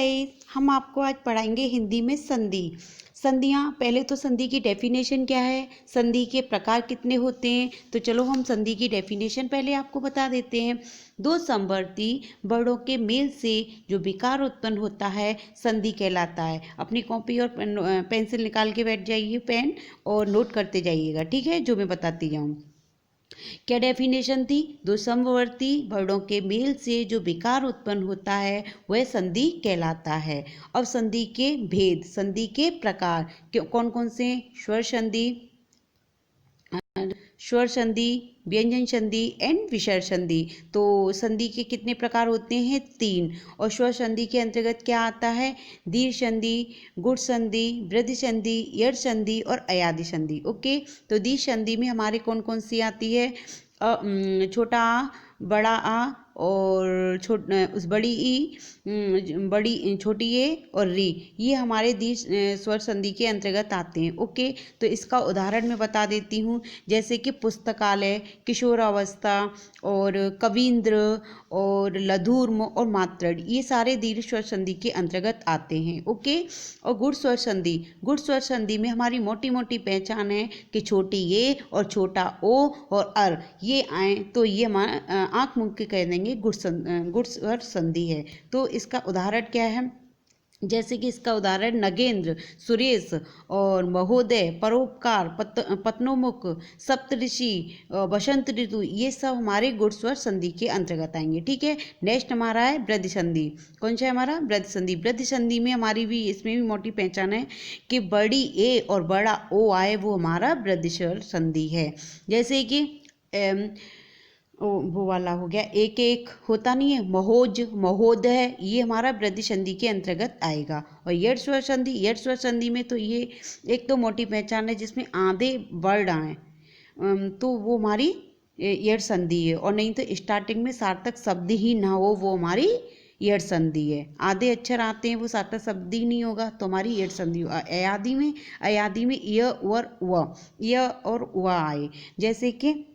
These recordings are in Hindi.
गाइस, हम आपको आज पढ़ाएंगे हिंदी में संधि। संधियाँ, पहले तो संधि की डेफिनेशन क्या है, संधि के प्रकार कितने होते हैं। तो चलो हम संधि की डेफिनेशन पहले आपको बता देते हैं। दो समवर्ती वर्णों के मेल से जो विकार उत्पन्न होता है संधि कहलाता है। अपनी कॉपी और पेंसिल निकाल के बैठ जाइए, पेन, और नोट करते जाइएगा, ठीक है, जो मैं बताती जाऊँ। क्या डेफिनेशन थी? दो समवर्ती वर्णों के मेल से जो विकार उत्पन्न होता है वह संधि कहलाता है। अब संधि के भेद, संधि के प्रकार कौन कौन से? स्वर संधि, व्यंजन संधि एंड विसर्ग संधि। तो संधि के कितने प्रकार होते हैं? 3। और स्वर संधि के अंतर्गत क्या आता है? दीर्घ संधि, गुण संधि, वृद्धि संधि, यड़ संधि और अयादि संधि। ओके, तो दीर्घ संधि में हमारे कौन कौन सी आती है? छोटा आ, बड़ा आ और उस बड़ी ई, बड़ी छोटी ए और री, ये हमारे दीर्घ स्वर संधि के अंतर्गत आते हैं। ओके, तो इसका उदाहरण मैं बता देती हूँ, जैसे कि पुस्तकालय, किशोरावस्था और कवींद्र और लधुर्म और मातृ, ये सारे दीर्घ स्वर संधि के अंतर्गत आते हैं। ओके, और गुण स्वर संधि, गुण स्वर संधि में हमारी मोटी मोटी पहचान है कि छोटी ए और छोटा ओ और अर ये आए तो ये आँख मूंद के कह देंगे गुण स्वर संधि है। तो इसका उदाहरण क्या है? जैसे कि इसका उदाहरण नगेंद्र, सुरेश और महोदय, परोपकार, पत्नोमुख, सप्तऋषि, बसंत ऋतु, ये सब हमारे गुण स्वर संधि के अंतर्गत आएंगे। ठीक है, नेक्स्ट हमारा है वृद्धि संधि। कौन सा है हमारा? वृद्धि संधि। वृद्धि संधि में हमारी भी इसमें भी मोटी पहचान है कि बड़ी ए और बड़ा ओ आए वो हमारा वृद्धि स्वर संधि है। जैसे कि वो वाला हो गया, एक एक होता नहीं है, महोज, महोदय, ये हमारा वृद्धि संधि के अंतर्गत आएगा। और यड़ स्वर संधि, यड़ स्वर संधि में तो ये एक तो मोटी पहचान है जिसमें आधे वर्ड आए, तो वो हमारी यड़ संधि है। और नहीं तो स्टार्टिंग में सार्थक शब्द ही ना हो, वो हमारी यड़ संधि है। आधे अक्षर आते हैं वो सार्थक शब्द ही नहीं होगा, तो हमारी यड़ संधि। अयादि में, अयादि में य और व, य और व आए। जैसे कि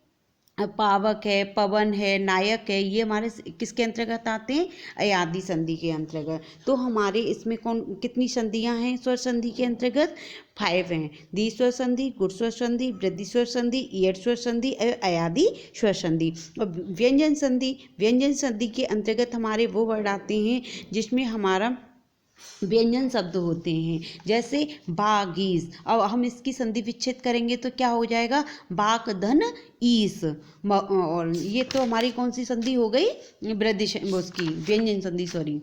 पावक है, पवन है, नायक है, ये हमारे किसके अंतर्गत आते हैं? अयादि संधि के अंतर्गत। तो हमारे इसमें कितनी संधियां हैं स्वर संधि के अंतर्गत? 5 हैं। दीर्घ स्वर संधि, गुण स्वर संधि, वृद्धि स्वर संधि, यड़ स्वर संधि, अयादि स्वर संधि। और व्यंजन संधि, व्यंजन संधि के अंतर्गत हमारे वो वर्ड आते हैं जिसमें हमारा व्यंजन शब्द होते हैं, जैसे बागीस। अब हम इसकी संधि विच्छेद करेंगे तो क्या हो जाएगा? बाक धन ईस। और ये तो हमारी कौन सी संधि हो गई? वृद्धि उसकी व्यंजन संधि, सॉरी।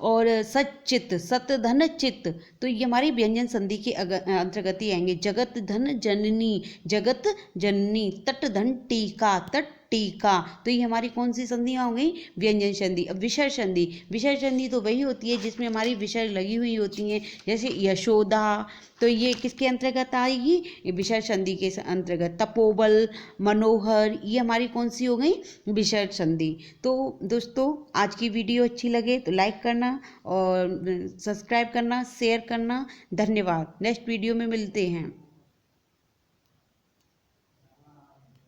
और सचित, सत धन चित, तो ये हमारी व्यंजन संधि के अंतर्गत ही आएंगे। जगत धन जननी, जगत जननी। तट धन टीका, तट टीका, तो ये हमारी कौन सी संधियाँ हो गई? व्यंजन संधि। अब विसर्ग संधि, विसर्ग संधि तो वही होती है जिसमें हमारी विसर्ग लगी हुई होती हैं, जैसे यशोदा, तो ये किसके अंतर्गत आएगी? विसर्ग संधि के अंतर्गत। तपोबल, मनोहर, ये हमारी कौन सी हो गई? विसर्ग संधि। तो दोस्तों, आज की वीडियो अच्छी लगे तो लाइक करना और सब्सक्राइब करना, शेयर करना। धन्यवाद। नेक्स्ट वीडियो में मिलते हैं।